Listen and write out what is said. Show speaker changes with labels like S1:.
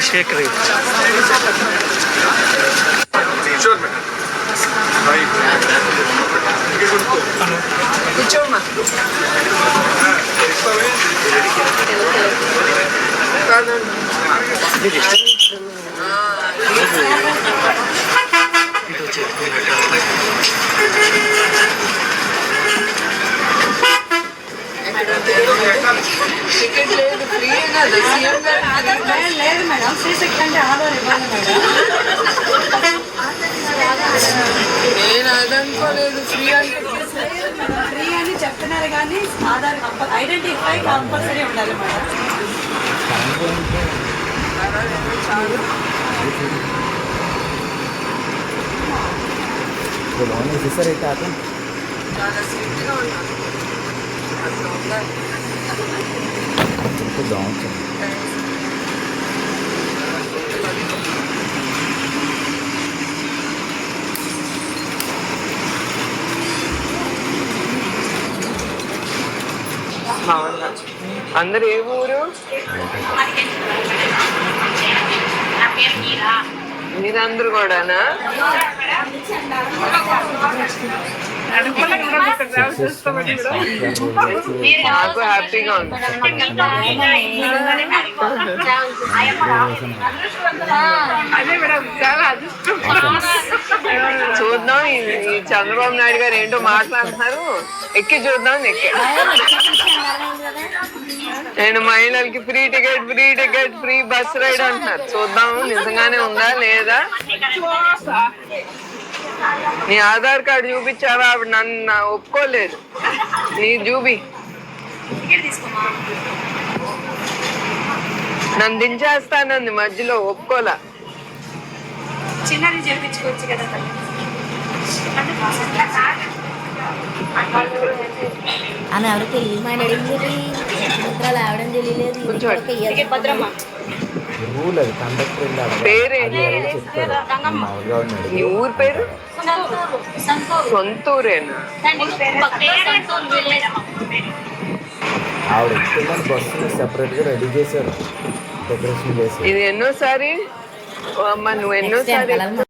S1: శేఖర్
S2: కూర్చోమ్మా. టికెట్ లేదు, ఫ్రీ కదా. సీఎం గారు
S3: లేదు మేడం, ఫ్రీ టికెట్ అంటే ఆధార్ ఇవ్వాలి మేడం.
S2: నేను అదనుకోలేదు. ఫ్రీ అంటే
S3: ఫ్రీ అని చెప్తున్నారు కానీ ఆధార్ ఐడెంటిఫై కంపల్సరీ ఉండాలి మేడం.
S2: చాలా స్ట్రిక్ట్గా ఉన్నాను. అట్లా ఉండాలి. బాగుందా? అందరు ఏ ఊరు? మీరందరూ కూడానా? నాకు హ్యాపీగా ఉంది. చూద్దాం. ఈ చంద్రబాబు నాయుడు గారు ఏంటో మాట్లాడుతున్నారు. ఎక్కి చూద్దాం. నేను మహిళలకి free ticket free bus ride అంటున్నారు. చూద్దాం నిజంగానే ఉందా లేదా. నీ ఆధార్ కార్డు చూపించావా? ఆవిడ నన్ను ఒప్పుకోలేదు. నీ చూపి. నన్ను దించేస్తానంది మధ్యలో, ఒప్పుకోలా.
S3: చిన్నది చేయించుకోవచ్చు కదా.
S4: అని ఎవరికి తెలియదు అడిగింది. ఆవడం తెలియలేదు. భద్రమ్మ
S2: నీ ఊరు పేరు? సొంతూరేనా? ఇది ఎన్నోసారి అమ్మ, నువ్వు ఎన్నోసారి